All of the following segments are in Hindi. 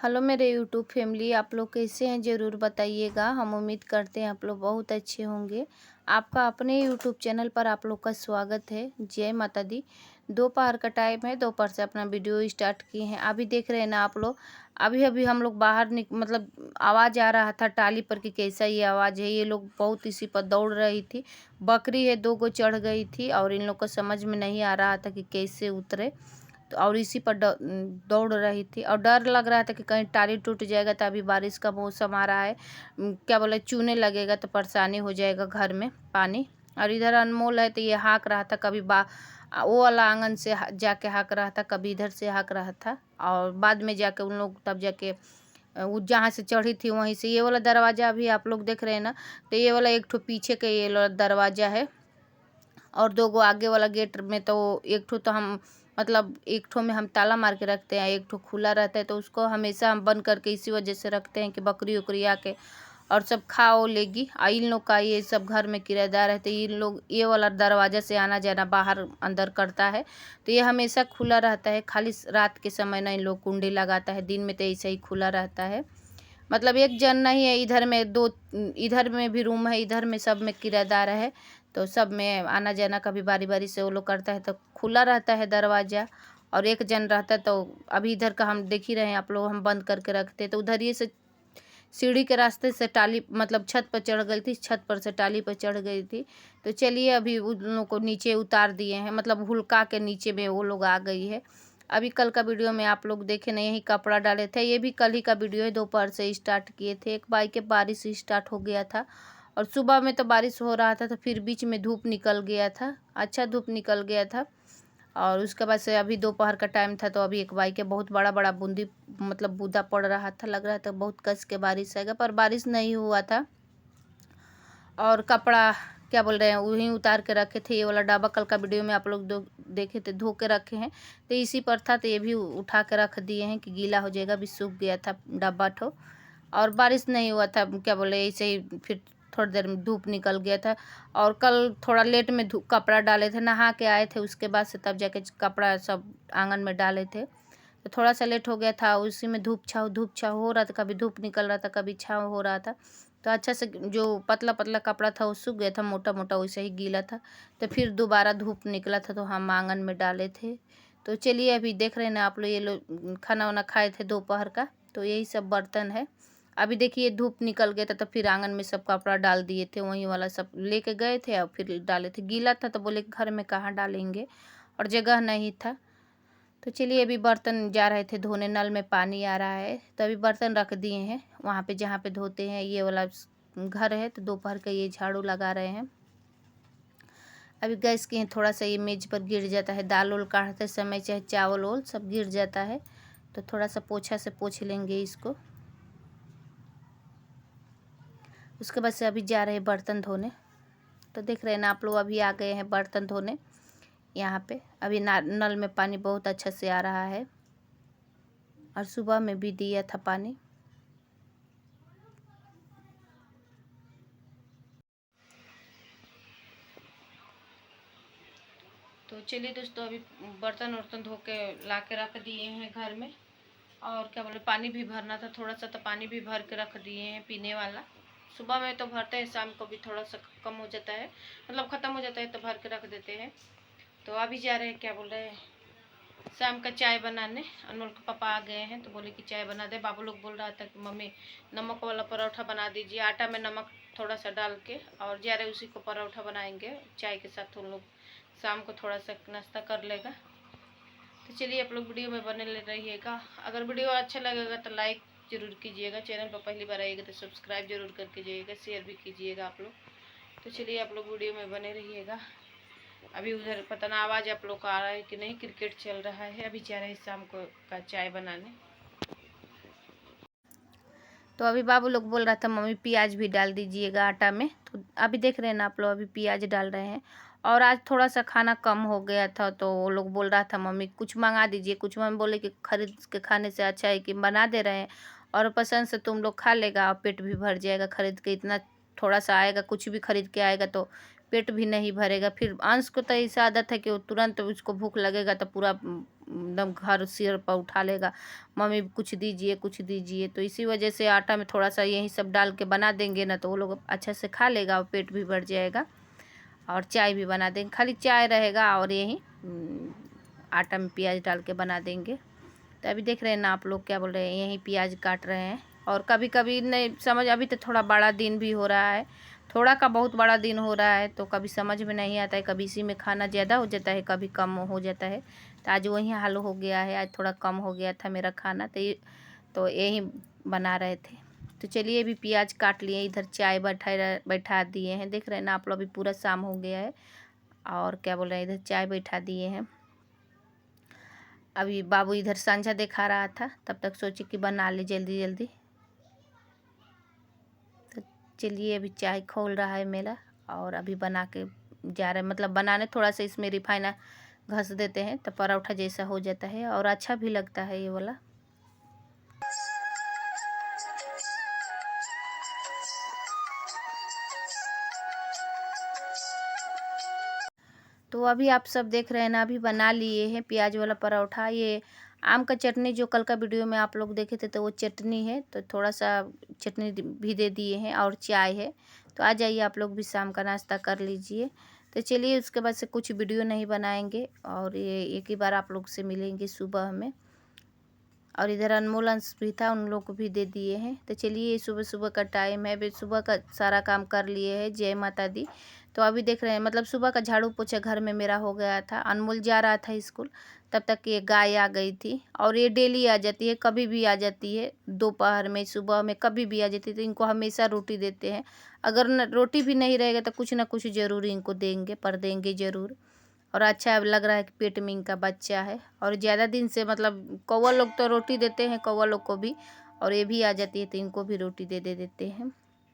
हेलो मेरे यूट्यूब फैमिली, आप लोग कैसे हैं ज़रूर बताइएगा। हम उम्मीद करते हैं आप लोग बहुत अच्छे होंगे। आपका अपने यूट्यूब चैनल पर आप लोग का स्वागत है। जय माता दी। दोपहर का टाइम है, दोपहर से अपना वीडियो स्टार्ट किए हैं। अभी देख रहे हैं ना आप लोग, अभी अभी हम लोग बाहर मतलब आवाज़ आ रहा था टाली पर कि कैसा ये आवाज़ है। ये लोग बहुत इसी पर दौड़ रही थी। बकरी है, 2 गो चढ़ गई थी और इन लोग को समझ में नहीं आ रहा था कि कैसे उतरे। तो और इसी पर दौड़ रही थी और डर लग रहा था कि कहीं टाली टूट जाएगा। तो अभी बारिश का मौसम आ रहा है, क्या बोले, चूने लगेगा तो परेशानी हो जाएगा घर में पानी। और इधर अनमोल है तो ये हाँक रहा था, कभी वो वाला आंगन से जाके हाँक रहा था, कभी इधर से हाँक रहा था। और बाद में जाके उन लोग तब जाके वो जहाँ से चढ़ी थी वहीं से। ये वाला दरवाज़ा अभी आप लोग देख रहे हैं ना, तो ये वाला एक ठो पीछे का ये वाला दरवाज़ा है और 2 गो आगे वाला गेट में। तो एक ठो तो हम मतलब एक ठो में हम ताला मार के रखते हैं, एक ठो खुला रहता है। तो उसको हमेशा हम बंद करके इसी वजह से रखते हैं कि बकरी उकरी आके और सब खा ओ लेगी। इन लोग का ये सब घर में किराएदार है तो इन लोग ये वाला दरवाज़ा से आना जाना बाहर अंदर करता है। तो ये हमेशा खुला रहता है, खाली रात के समय ना इन लोग कुंडी लगाता है, दिन में तो ऐसे ही खुला रहता है। मतलब एक जन नहीं है, इधर में 2, इधर में भी रूम है, इधर में सब में किराएदार है। तो सब में आना जाना कभी बारी बारी से वो लोग करता है तो खुला रहता है दरवाज़ा। और एक जन रहता है तो अभी इधर का हम देख ही रहे हैं आप लोग, हम बंद करके रखते हैं। तो उधर ये से सीढ़ी के रास्ते से टाली मतलब छत पर चढ़ गई थी, छत पर से टाली पर चढ़ गई थी। तो चलिए अभी उन लोगों को नीचे उतार दिए हैं, मतलब हुल्का के नीचे में वो लोग आ गई है। अभी कल का वीडियो में आप लोग देखे नहीं, यही कपड़ा डाले थे। ये भी कल ही का वीडियो है, दोपहर से स्टार्ट किए थे। एक बाई के बारिश स्टार्ट हो गया था और सुबह में तो बारिश हो रहा था, तो फिर बीच में धूप निकल गया था, अच्छा धूप निकल गया था। और उसके बाद से अभी दोपहर का टाइम था तो अभी एक बाई के बहुत बड़ा बड़ा बूंदी मतलब बूंदा पड़ रहा था, लग रहा था बहुत कस के बारिश आएगा, पर बारिश नहीं हुआ था। और कपड़ा क्या बोल रहे हैं वहीं उतार के रखे थे। ये वाला डब्बा कल का वीडियो में आप लोग देखे थे, धो के रखे हैं। तो इसी पर था तो ये भी उठा के रख दिए हैं कि गीला हो जाएगा। अभी सूख गया था डब्बा ठो और बारिश नहीं हुआ था, क्या बोले, ऐसे ही फिर थोड़ी देर में धूप निकल गया था। और कल थोड़ा लेट में कपड़ा डाले थे, नहा के आए थे उसके बाद से, तब जाके कपड़ा सब आंगन में डाले थे। तो थोड़ा सा लेट हो गया था, उसी में धूप छाव हो रहा था, कभी धूप निकल रहा था कभी छाव हो रहा था। तो अच्छा से जो पतला पतला कपड़ा था वो सूख गया था, मोटा मोटा वैसे ही गीला था। तो फिर दोबारा धूप निकला था तो हम आंगन में डाले थे। तो चलिए अभी देख रहे हैं ना आप लोग, ये लोग खाना वाना खाए थे दोपहर का, तो यही सब बर्तन है। अभी देखिए धूप निकल गया था तो फिर आंगन में सब कपड़ा डाल दिए थे, वही वाला सब लेके गए थे और फिर डाले थे। गीला था तो बोले घर में कहाँ डालेंगे और जगह नहीं था। तो चलिए अभी बर्तन जा रहे थे धोने, नल में पानी आ रहा है तो अभी बर्तन रख दिए हैं वहाँ पे जहाँ पे धोते हैं। ये वाला घर है तो दोपहर का ये झाड़ू लगा रहे हैं। अभी गैस के थोड़ा सा ये मेज पर गिर जाता है, दाल उल काटते समय चाहे चावल ओल सब गिर जाता है, तो थोड़ा सा पोछा से पोछ लेंगे इसको। उसके बाद से अभी जा रहे हैं बर्तन धोने। तो देख रहे हैं ना आप लोग, अभी आ गए हैं बर्तन धोने यहाँ पे। अभी नल में पानी बहुत अच्छा से आ रहा है और सुबह में भी दिया था पानी। तो चलिए दोस्तों, अभी बर्तन वर्तन धो के ला के रख दिए हैं घर में। और क्या बोले, पानी भी भरना था थोड़ा सा, तो पानी भी भर के रख दिए हैं पीने वाला। सुबह में तो भरते हैं, शाम को भी थोड़ा सा कम हो जाता है, मतलब ख़त्म हो जाता है तो भर के रख देते हैं। तो अभी जा रहे हैं, क्या बोल रहे हैं, शाम का चाय बनाने। अनमोल के पापा आ गए हैं तो बोले कि चाय बना दे। बाबू लोग बोल रहा था कि मम्मी नमक वाला परोठा बना दीजिए, आटा में नमक थोड़ा सा डाल के। और जा रहे उसी को परोठा बनाएंगे चाय के साथ, उन लोग शाम को थोड़ा सा नाश्ता कर लेगा। तो चलिए आप लोग वीडियो में बने रहिएगा। अगर वीडियो अच्छा लगेगा तो लाइक ज़रूर कीजिएगा, चैनल पर पहली बार आइएगा तो सब्सक्राइब जरूर करके जाइएगा, शेयर भी कीजिएगा आप लोग। तो चलिए आप लोग वीडियो में बने रहिएगा। अभी उधर पता ना आवाज़ आप लोग का आ रहा है कि नहीं, क्रिकेट चल रहा है। अभी जा रहे हैं शाम को का चाय बनाने। तो अभी बाबू लोग बोल रहा था मम्मी प्याज भी डाल दीजिएगा आटा में, तो अभी देख रहे हैं ना आप लोग, अभी प्याज डाल रहे हैं। और आज थोड़ा सा खाना कम हो गया था तो वो लोग बोल रहा था मम्मी कुछ मंगा दीजिए कुछ। मम्मी बोले कि खरीद के खाने से अच्छा है कि बना दे रहे हैं और पसंद से तुम लोग खा लेगा और पेट भी भर जाएगा। खरीद के इतना थोड़ा सा आएगा, कुछ भी खरीद के आएगा तो पेट भी नहीं भरेगा। फिर अंश को तो ऐसा आदत है कि वो तुरंत उसको भूख लगेगा तो पूरा एकदम घर सिर पर उठा लेगा, मम्मी कुछ दीजिए कुछ दीजिए। तो इसी वजह से आटा में थोड़ा सा यही सब डाल के बना देंगे ना, तो वो लोग अच्छा से खा लेगा और पेट भी भर जाएगा। और चाय भी बना देंगे, खाली चाय रहेगा और यही आटा में प्याज डाल के बना देंगे। तो अभी देख रहे हैं ना आप लोग, क्या बोल रहे हैं, यही प्याज काट रहे हैं। और कभी कभी नहीं समझ, अभी तो थोड़ा बड़ा दिन भी हो रहा है, थोड़ा का बहुत बड़ा दिन हो रहा है, तो कभी समझ में नहीं आता है, कभी इसी में खाना ज़्यादा हो जाता है, कभी कम हो जाता है। तो आज वही हाल हो गया है, आज थोड़ा कम हो गया था मेरा खाना, तो यही बना रहे थे। तो चलिए अभी प्याज काट लिए, इधर चाय बैठा दिए हैं। देख रहे हैं ना आप लोग, अभी पूरा शाम हो गया है और क्या बोल रहे हैं, इधर चाय बैठा दिए हैं। अभी बाबू इधर सांझा दिखा रहा था, तब तक सोचे कि बना ले जल्दी जल्दी। तो चलिए अभी चाय खोल रहा है मेरा और अभी बना के जा रहे हैं, मतलब बनाने थोड़ा सा इसमें रिफाइना घस देते हैं तो पराठा जैसा हो जाता है और अच्छा भी लगता है ये वाला। तो अभी आप सब देख रहे हैं ना, अभी बना लिए हैं प्याज वाला पराठा। ये आम का चटनी जो कल का वीडियो में आप लोग देखे थे, तो वो चटनी है, तो थोड़ा सा चटनी भी दे दिए हैं और चाय है। तो आ जाइए आप लोग भी शाम का नाश्ता कर लीजिए। तो चलिए उसके बाद से कुछ वीडियो नहीं बनाएंगे और ये एक ही बार आप लोग से मिलेंगे सुबह में। और इधर अनमोल अंश भी था, उन लोग को भी दे दिए हैं। तो चलिए सुबह सुबह का टाइम है, अभी सुबह का सारा काम कर लिए है। जय माता दी। तो अभी देख रहे हैं, मतलब सुबह का झाड़ू पोछा घर में मेरा हो गया था। अनमोल जा रहा था स्कूल, तब तक ये गाय आ गई थी। और ये डेली आ जाती है, कभी भी आ जाती है, दोपहर में सुबह में कभी भी आ जाती है। तो इनको हमेशा रोटी देते हैं, अगर रोटी भी नहीं रहेगा तो कुछ ना कुछ ज़रूर इनको देंगे, पर देंगे ज़रूर। और अच्छा लग रहा है कि पेट में इनका बच्चा है। और ज़्यादा दिन से, मतलब कौवा लोग तो रोटी देते हैं कौवा लोग को भी, और ये भी आ जाती है तो इनको भी रोटी दे देते हैं,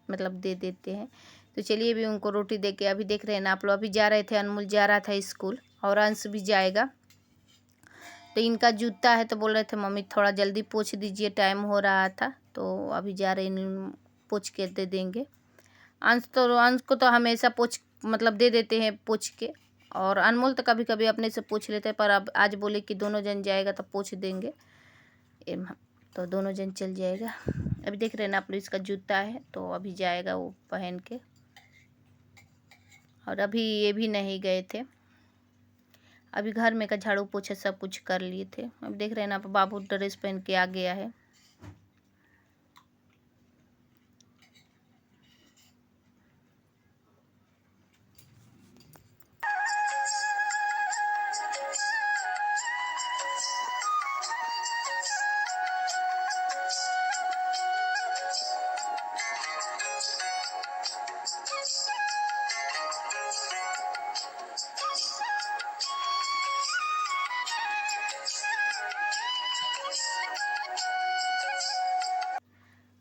मतलब दे देते हैं। तो चलिए अभी उनको रोटी दे के, अभी देख रहे हैं ना आप लोग, अभी जा रहे थे, अनमोल जा रहा था स्कूल और अंश भी जाएगा। तो इनका जूता है, तो बोल रहे थे मम्मी थोड़ा जल्दी पोंछ दीजिए, टाइम हो रहा था। तो अभी जा रहे हैं, पोंछ के दे देंगे। अंश को तो हमेशा मतलब दे देते हैं पोंछ के। और अनमोल तो कभी कभी अपने से पूछ लेते हैं, पर अब आज बोले कि दोनों जन जाएगा तो पूछ देंगे, तो दोनों जन चल जाएगा। अभी देख रहे हैं ना आप लोग, इसका जूता है तो अभी जाएगा वो पहन के। और अभी ये भी नहीं गए थे, अभी घर में का झाड़ू पोछा सब कुछ कर लिए थे। अब देख रहे हैं ना, बाबू ड्रेस पहन के आ गया है।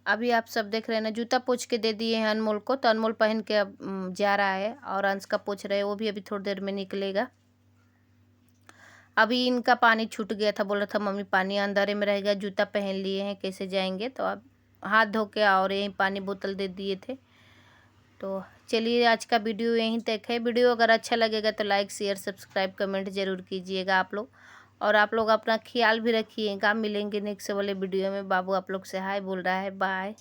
अभी आप सब देख रहे हैं ना, जूता पोंछ के दे दिए हैं अनमोल को, तो अनमोल पहन के अब जा रहा है। और अंश का पोंछ रहे हैं, वो भी अभी थोड़ी देर में निकलेगा। अभी इनका पानी छूट गया था, बोल रहा था मम्मी पानी अंदर में रहेगा, जूता पहन लिए हैं कैसे जाएंगे। तो अब हाथ धो के और यहीं पानी बोतल दे दिए थे। तो चलिए आज का वीडियो यहीं तक है। वीडियो अगर अच्छा लगेगा तो लाइक शेयर सब्सक्राइब कमेंट ज़रूर कीजिएगा आप लोग। और आप लोग अपना ख्याल भी रखिएगा। मिलेंगे नेक्स्ट वाले वीडियो में। बाबू आप लोग से हाय बोल रहा है, बाय।